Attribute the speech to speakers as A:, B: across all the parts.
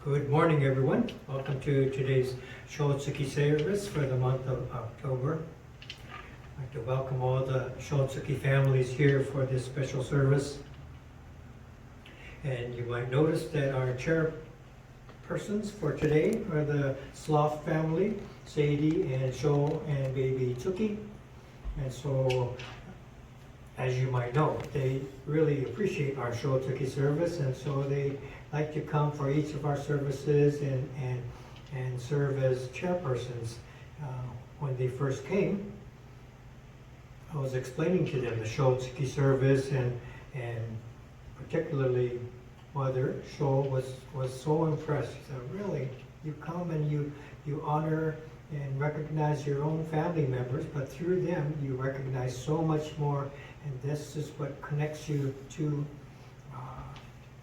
A: Good morning, everyone. Welcome to today's Shotsuki service for the month of October. I'd like to welcome all the Shotsuki families here for this special service. And you might notice that our chairpersons for today are the Sloth family, Sadie and Sho and baby Tsuki. And so, as you might know, they really appreciate our Shotsuki service, and so they like to come for each of our services and serve as chairpersons. When they first came, I was explaining to them the Shotsuki service, and particularly Mother Sho was so impressed. She said, really, you come and you honor and recognize your own family members, but through them you recognize so much more, and this is what connects you to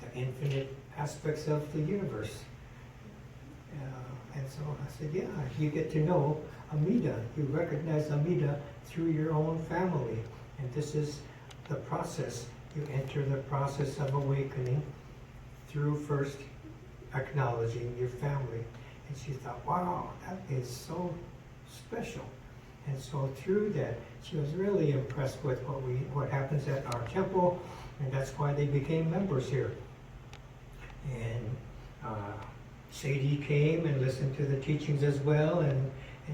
A: the infinite aspects of the universe. And so I said, yeah, you get to know Amida. You recognize Amida through your own family. And this is the process. You enter the process of awakening through first acknowledging your family. And she thought, wow, that is so special. And so through that, she was really impressed with what happens at our temple, and that's why they became members here. And Sadie came and listened to the teachings as well, and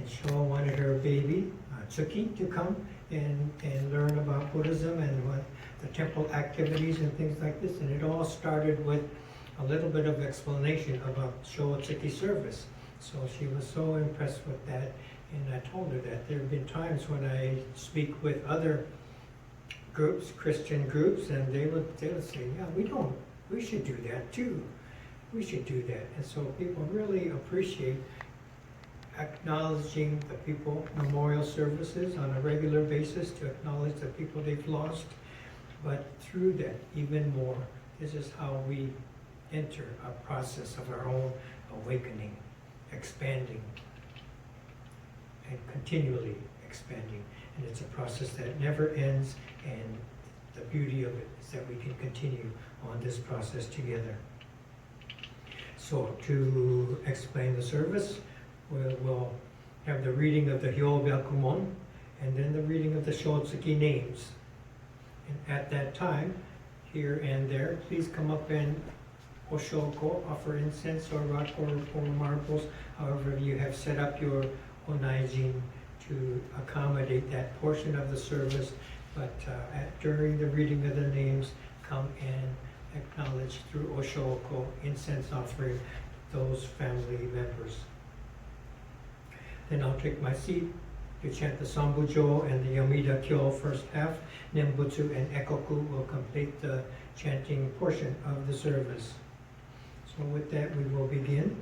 A: Sho wanted her baby, Tsuki, to come and learn about Buddhism and what the temple activities and things like this. And it all started with a little bit of explanation about Shotsuki service. So she was so impressed with that, and I told her that there have been times when I speak with other groups, Christian groups, and they would say, yeah, we should do that too. We should do that. And so people really appreciate acknowledging the people, memorial services on a regular basis to acknowledge the people they've lost. But through that, even more, this is how we enter a process of our own awakening, expanding, and continually expanding. And it's a process that never ends, and the beauty of it is that we can continue on this process together. So to explain the service, we'll have the reading of the Hyobyakumon, and then the reading of the Shotsuki names. And at that time, here and there, please come up and oshoko, offer incense or rock or marbles, however you have set up your onaijin to accommodate that portion of the service. But during the reading of the names, come and acknowledge through oshoko, incense offering, those family members. Then I'll take my seat to chant the SanBuJo and the Amida Kyo first half. Nembutsu and Ekoku will complete the chanting portion of the service. So with that, we will begin.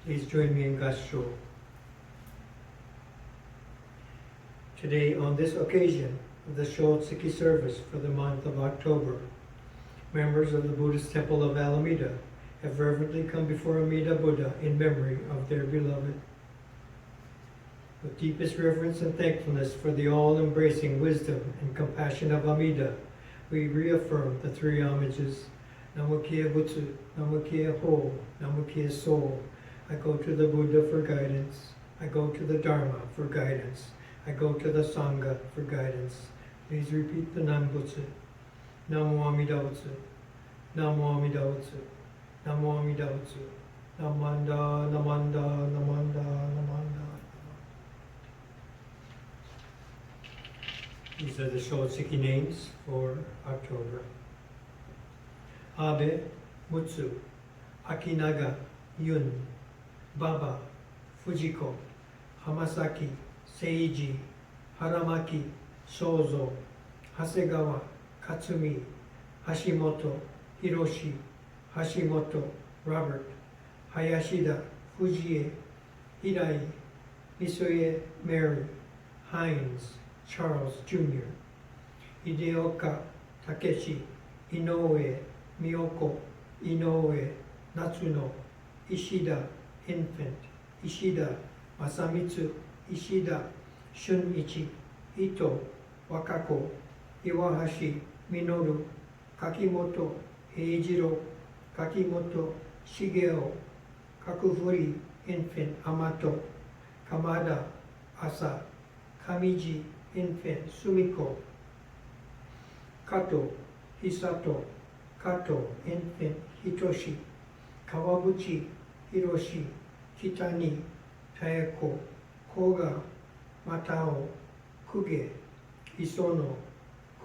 A: Please join me in Gassho. Today, on this occasion of the Shotsuki service for the month of October, members of the Buddhist temple of Alameda have reverently come before Amida Buddha in memory of their beloved. With deepest reverence and thankfulness for the all-embracing wisdom and compassion of Amida, we reaffirm the three homages. Namo Kya Butsu, Namo Kya Ho, Namo Kya Soul. I go to the Buddha for guidance. I go to the Dharma for guidance. I go to the Sangha for guidance. Please repeat the Nambutsu. Namo Amida Butsu, Namo Amida Butsu, Namo Amida Butsu, Namanda, Namanda, Namanda, Namanda. These are the Shotsuki names for October. Abe, Mutsu, Akinaga, Yun, Baba, Fujiko, Hamasaki, Seiji, Haramaki, Shozo, Hasegawa, Katsumi, Hashimoto, Hiroshi, Hashimoto, Robert, Hayashida, Fujie, Hirai, Misuye, Mary, Hines, Charles Jr., Hideoka, Takeshi, Inoue, Miyoko, Inoue, Natsuno, Ishida, Infant, Ishida, Masamitsu, Ishida, Shunichi, Ito, Wakako, Iwahashi, Minoru, Kakimoto, Eijiro, 柿本茂雄、角振インフィン甘と、鎌田朝、上地インフィン澄子、加藤久人、加藤インフィン仁志、川淵博士、北に妙子、古賀又尾、公家磯野、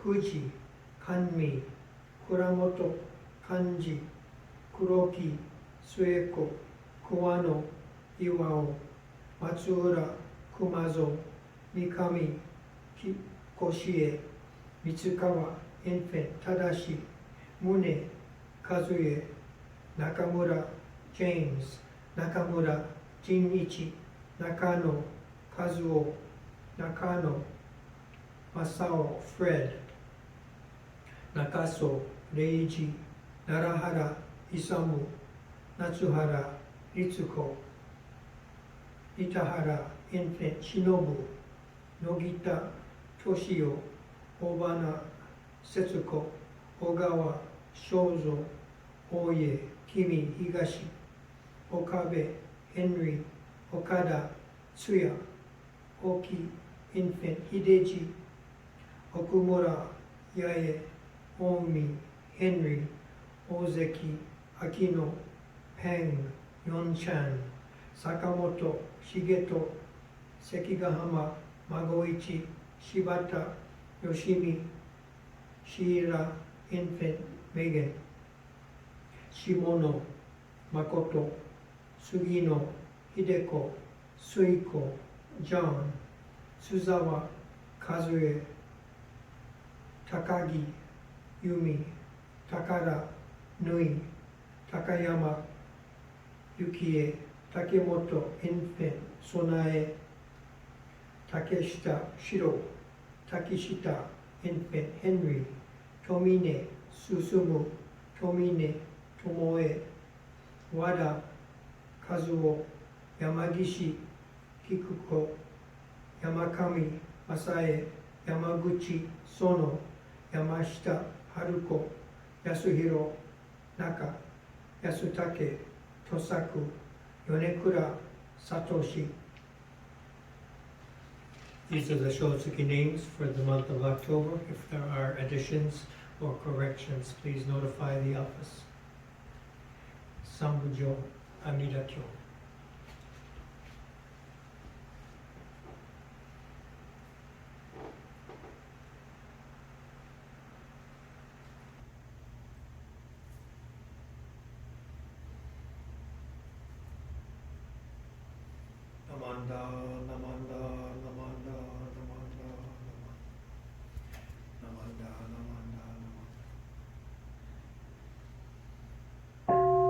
A: 久慈、甘美、倉本寛治、黒木末子、桑野岩尾、松浦熊蔵、三上越江、三川インフェン正し、宗和恵、中村ジェームズ、中村仁一、中野和夫、中野正雄フレッド、中曽礼二、奈良原勇、夏原律子、板原インフェン忍、野北俊夫、大花節子、小川正蔵、大家君東、岡部ヘンリー、岡田津也、大木インフェン秀治、奥村八重、近江ヘンリー、大関秋野、ペンヨンチャン、坂本重人、関ヶ浜孫一、柴田義美、シーラインフェンメゲン、下野誠、杉野秀子、水子ジョン、須沢和恵、高木由美、宝縫い、高山幸恵、竹本インフェン備え、竹下史郎、竹下インフェンヘンリー、富根進、富根智恵、和田和夫、山岸菊子、山上正恵、山口園、山下春子、安弘中、安武土作、米倉聡。These are the Shotsuki names for the month of October. If there are additions or corrections, please notify the office. SanBuJo, Amida Buddha. Namanda, Namanda, Namanda, Namanda, Namanda, Namanda, Namanda. Buddha.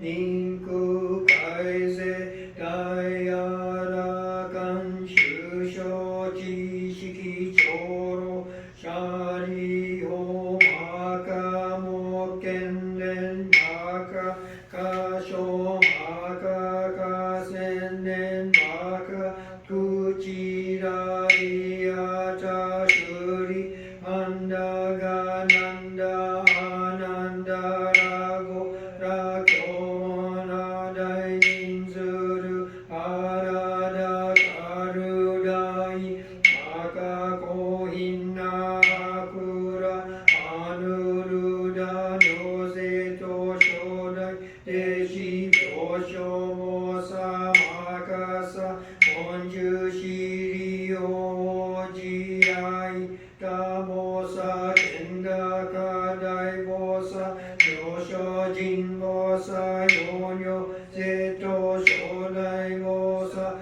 A: 人空海世大らかん修正知識長老シャリホマカモケンレンマカカショマカカセンネンマカクチラリアタシュリアンダガナンダアナンダラゴラキョマナ大人ズルアラダカルダイマカコヒンナクラアヌルダニョゼトショダイデシビョショモサマカサコンジュシリオジアイタモサケンダカダイボサヨショジンボサヨニョゼトショダイボサ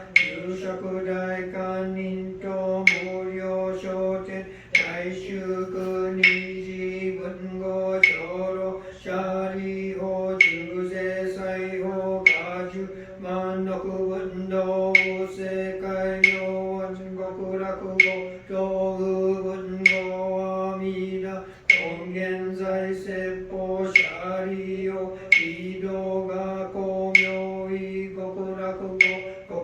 A: 有職大官人と無料商店大衆区二次文豪長老シャリホ中世裁法果樹万六運動世界明暗極楽語東雨文豪阿弥陀根源在説法シャリオ移動が公明意極楽語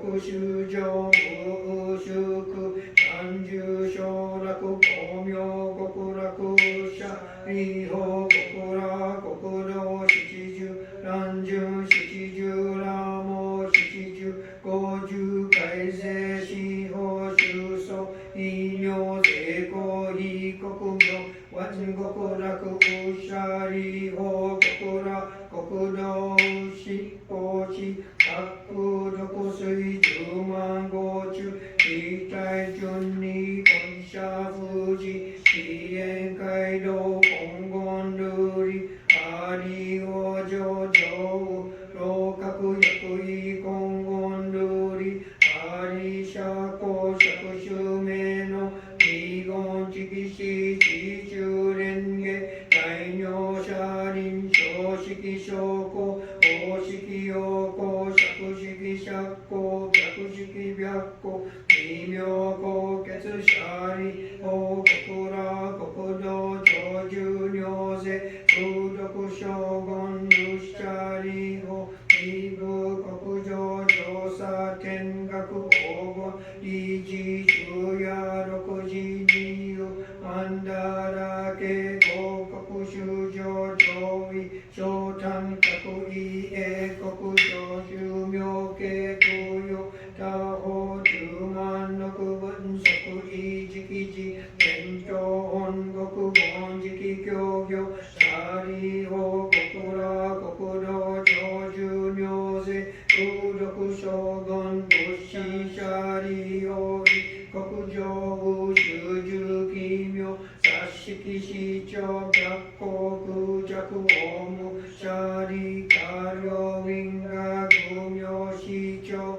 A: 国衆上無宿三十小楽公明極楽シャリホ極楽国道七十乱順七十羅網七十五十改正司法収束医療成功非国名万極楽シャリホ極楽国道執法地各毒水10万号中一体順に本社富士支援街道金言ルリありお上上老閣薬医金言ルリあり社公爵襲名の遺言直視地中蓮華大名車輪小式証拠公式陽光釈式釈光逆式白光微妙高血シャリ王国ら国道長寿尿税空毒将軍ルシャリ王異部国上上査見学黄金理事昼夜六時二遊曼荼羅家合国修上上位小短各位英国上宗明家空用他方10万六分即位直時天朝本国本直教業シャリ王国ら国道長寿尿税空毒将軍物資シャリ王国上部修十奇妙雑式市長白光空弱オムシャリカ両員が愚名市長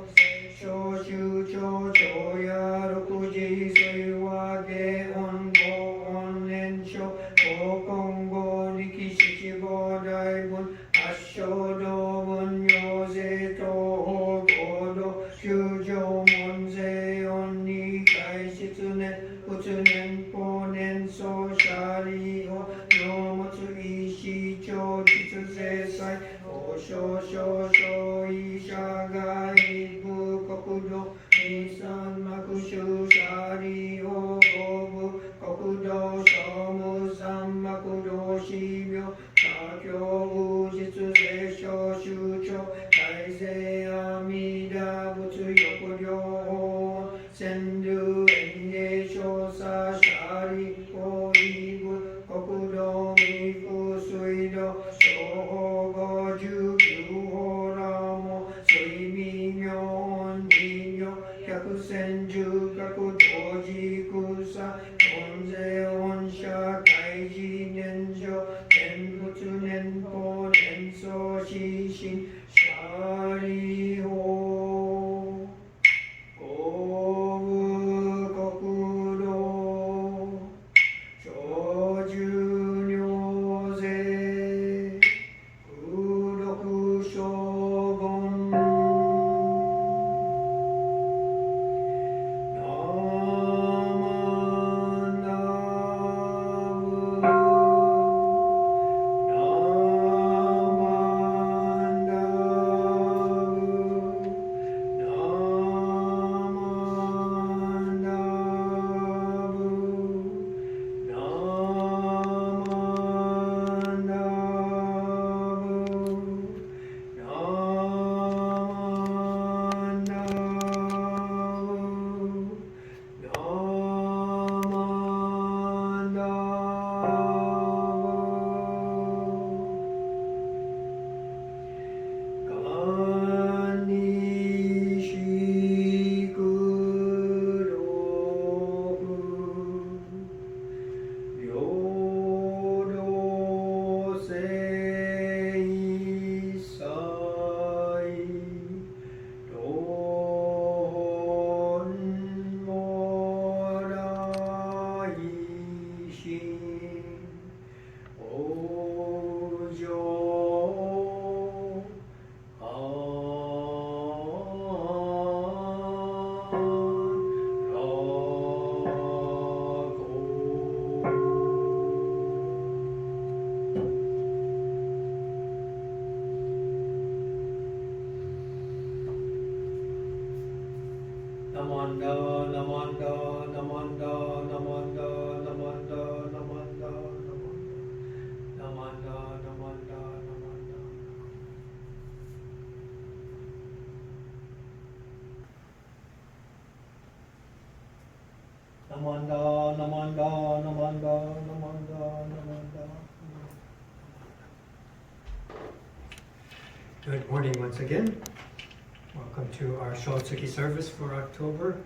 A: 小州長長や六時水和下音合音年書高根合力七五大文八正道文行税東方合同九条門税音二回失年仏年法年相シャリ法尿物医師長実税祭王将少々医者外部国土二三幕州シャリ法合部国土商務三幕道市病他教宇実税小州長大税阿弥陀仏欲療法川流園芸少佐シャリ法異部国土未風水道小法59法羅網水未明音寺女百千十角 Namondo, Namondo, Namondo, Namondo, Namondo, Namondo, Namondo, Namondo, Namondo, Namondo. Namondo, Namondo, Namondo, Namondo, Namondo. Good morning once again. Welcome to our Shotsuki service for October.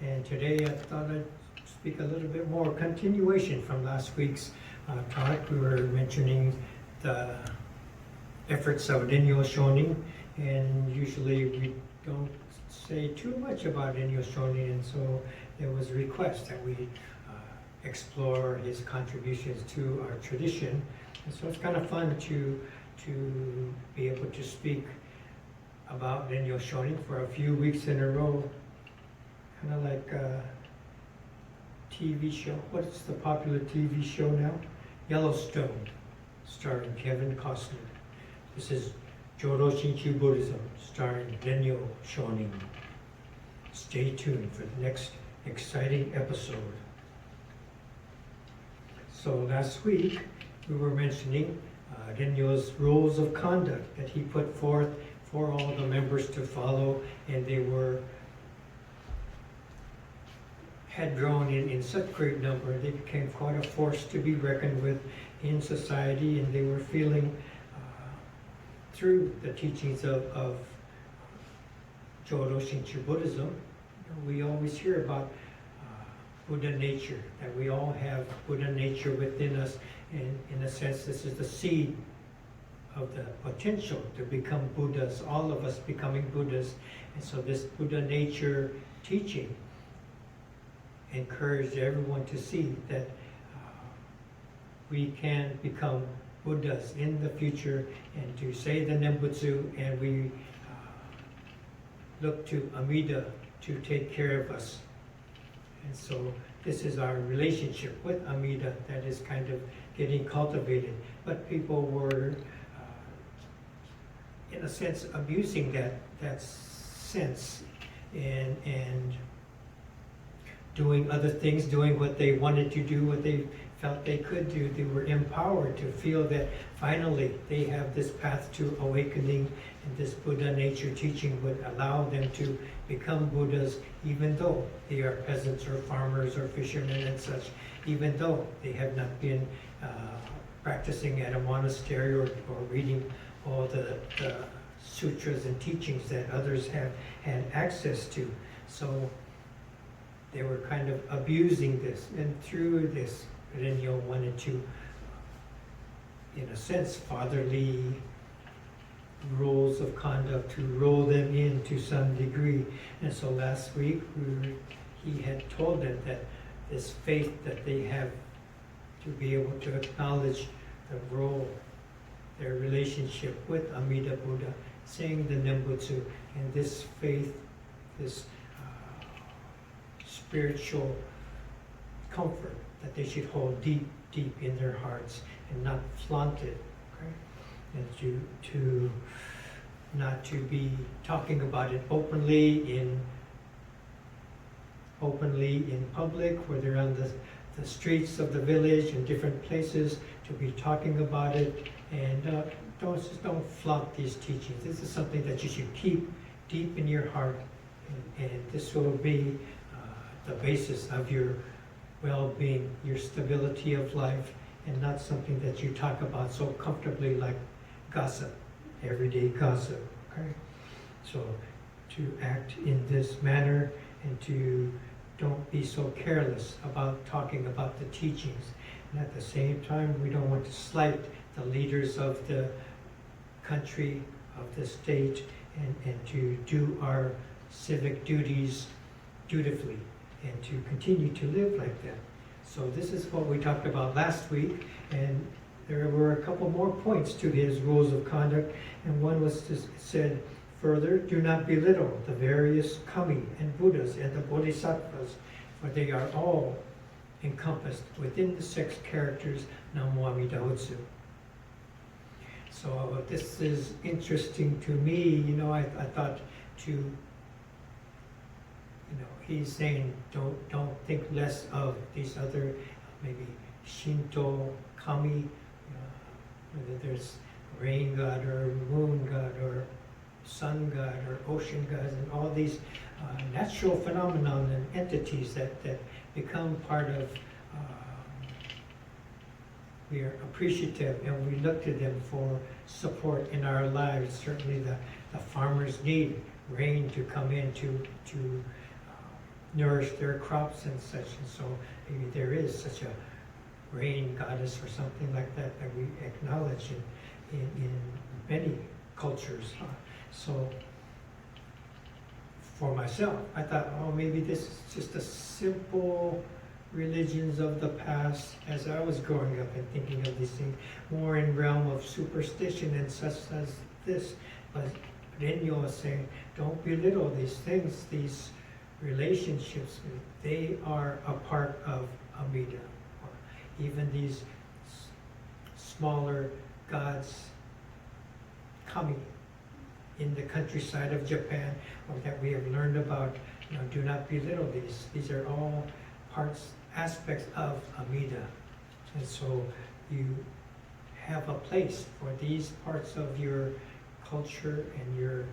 A: And today I thought I'd speak a little bit more continuation from last week's talk. We were mentioning the efforts of Rennyo Shonin, and usually we don't say too much about Rennyo Shonin, and so there was a request that we explore his contributions to our tradition. And so it's kind of fun to be able to speak about Rennyo Shonin for a few weeks in a row, kind of like a TV show. What's the popular TV show now? Yellowstone, starring Kevin Costner. This is Jodo Shinkyu Buddhism, starring Rennyo Shonin. Stay tuned for the next exciting episode. So last week we were mentioning Rennyo's rules of conduct that he put forth for all the members to follow, and they had grown in such great number. They became quite a force to be reckoned with in society, and they were feeling through the teachings of Jodo Shinshu Buddhism. We always hear about Buddha nature, that we all have Buddha nature within us, and in a sense this is the seed of the potential to become Buddhas, all of us becoming Buddhas. And so this Buddha nature teaching encouraged everyone to see that we can become Buddhas in the future, and to say the Nembutsu, and we look to Amida to take care of us. And so this is our relationship with Amida that is kind of getting cultivated. But people were in a sense abusing that sense and doing other things, doing what they wanted to do, what they felt they could do. They were empowered to feel that finally they have this path to awakening, and this Buddha nature teaching would allow them to become Buddhas, even though they are peasants or farmers or fishermen and such, even though they have not been practicing at a monastery or reading all the sutras and teachings that others have had access to. So they were kind of abusing this, and through this Rennyo wanted to, in a sense, fatherly rules of conduct, to roll them in to some degree. And so last week he had told them that this faith that they have to be able to acknowledge the role, their relationship with Amida Buddha, saying the Nembutsu, and this faith, this spiritual comfort that they should hold deep, deep in their hearts and not flaunt it, okay? And to not to be talking about it openly in public, where they're on the streets of the village and different places, to be talking about it, and don't flaunt these teachings. This is something that you should keep deep in your heart, and this will be the basis of your well-being, your stability of life, and not something that you talk about so comfortably like gossip, everyday gossip, okay? So to act in this manner, and to don't be so careless about talking about the teachings. And at the same time, we don't want to slight the leaders of the country, of the state, and to do our civic duties dutifully, and to continue to live like that. So this is what we talked about last week, and there were a couple more points to his rules of conduct, and one was said, further, do not belittle the various kami and Buddhas and the Bodhisattvas, for they are all encompassed within the 6 characters Namo Amida Butsu. So this is interesting to me. I thought to he's saying don't think less of these other maybe Shinto, kami, whether there's rain god or moon god or sun god or ocean gods and all these natural phenomenon and entities that become part of, we are appreciative and we look to them for support in our lives. Certainly the farmers need rain to come in to nourish their crops and such, and so maybe there is such a rain goddess or something like that we acknowledge in many cultures. So for myself, I thought, oh, maybe this is just a simple religions of the past as I was growing up and thinking of these things, more in realm of superstition and such as this. But Rennyo is saying, don't belittle these things, these relationships. They are a part of Amida. Or even these smaller gods, kami, in the countryside of Japan, or that we have learned about, do not belittle these. These are all parts, aspects of Amida. And so you have a place for these parts of your culture and your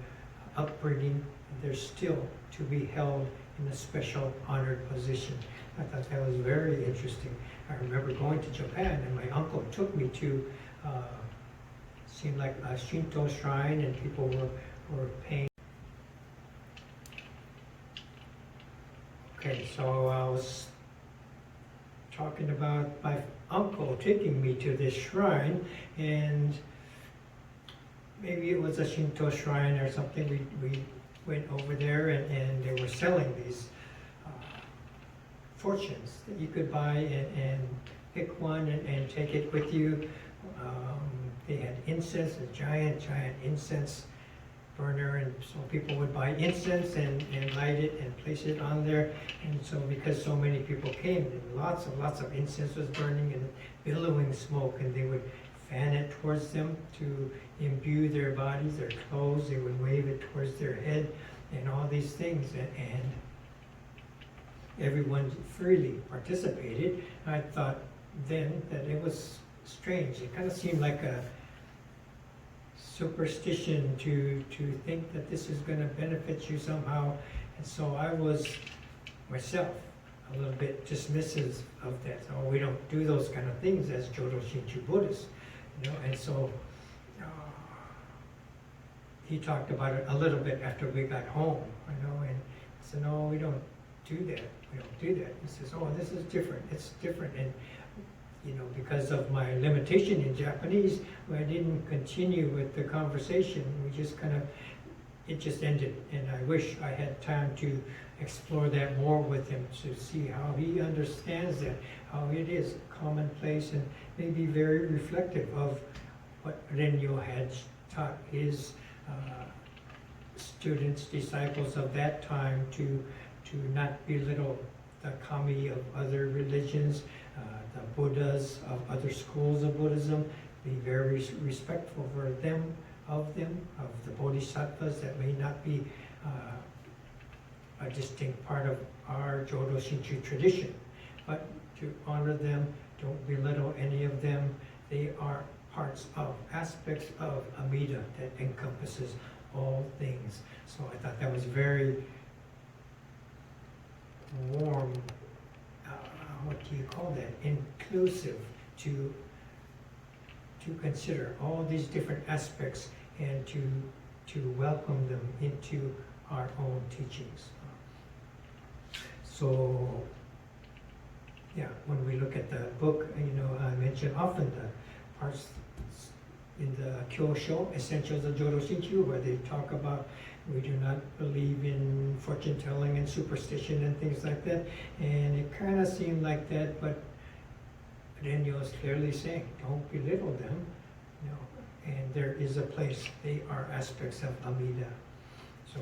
A: upbringing. They're still to be held in a special honored position. I thought that was very interesting. I remember going to Japan and my uncle took me to seemed like a Shinto shrine, and people were paying. Okay, so I was talking about my uncle taking me to this shrine, and maybe it was a Shinto shrine or something. We went over there and they were selling these fortunes that you could buy and pick one and take it with you. They had incense, a giant incense burner, and so people would buy incense and light it and place it on there. And so because so many people came, and lots of incense was burning and billowing smoke, and they would fan it towards them to imbue their bodies, their clothes. They would wave it towards their head and all these things, and everyone freely participated. I thought then that it was strange. It kind of seemed like a superstition to think that this is going to benefit you somehow. And so I was myself a little bit dismissive of that. Oh, we don't do those kind of things as Jodo Shinshu Buddhists, And so he talked about it a little bit after we got home, and I said, no, we don't do that. We don't do that. He says, oh, this is different. It's different. And because of my limitation in Japanese, I didn't continue with the conversation. We just it just ended. And I wish I had time to explore that more with him to see how he understands that, how it is commonplace and maybe very reflective of what Rennyo had taught his students, disciples of that time to not belittle the kami of other religions, the Buddhas of other schools of Buddhism, be very respectful for them, of the Bodhisattvas that may not be a distinct part of our Jodo Shinshu tradition, but to honor them, don't belittle any of them. They are parts of, aspects of Amida that encompasses all things. So I thought that was very warm, what do you call that, inclusive to consider all these different aspects and to welcome them into our own teachings. So yeah, when we look at the book, I mention often the parts in the Kyosho, Essentials of Jodo Shinshu, where they talk about we do not believe in fortune telling and superstition and things like that. And it kind of seemed like that, but Rennyo is clearly saying, don't belittle them, and there is a place. They are aspects of Amida. So,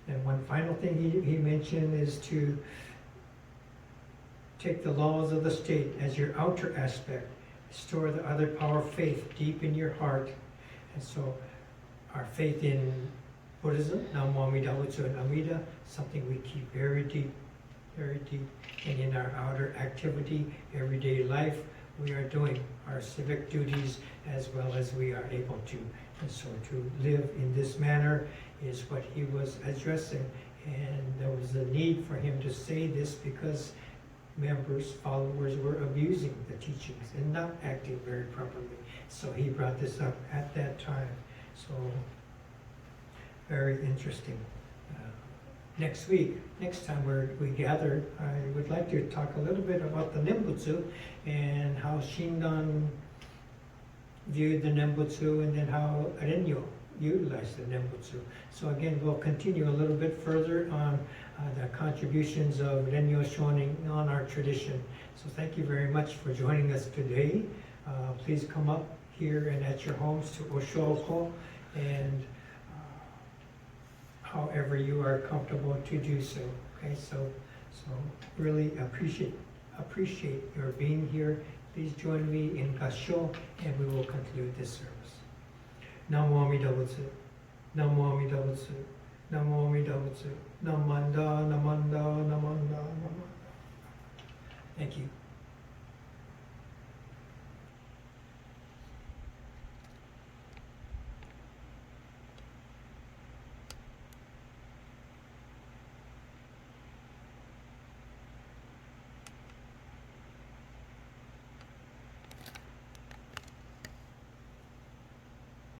A: and one final thing he mentioned is to take the laws of the state as your outer aspect. Store the other power of faith deep in your heart. And so our faith in Buddhism, Namo Amida Buddha and Amida, something we keep very deep, very deep. And in our outer activity, everyday life, we are doing our civic duties as well as we are able to. And so to live in this manner is what he was addressing. And there was a need for him to say this because members, followers were abusing the teachings and not acting very properly. So he brought this up at that time. So very interesting. Next week, next time we gather, I would like to talk a little bit about the Nembutsu and how Shinran viewed the Nembutsu and then how Rennyo utilized the Nembutsu. So again, we'll continue a little bit further on the contributions of Rennyo Shonin on our tradition. So thank you very much for joining us today. Please come up here and at your homes to Oshoko and however you are comfortable to do so. Okay, so really appreciate your being here. Please join me in Gassho and we will conclude this service. Namo Amida Buddha, Namo Amida Buddha, Namo Amida Buddha, Namanda, Namanda, Namanda, Namanda. Thank you.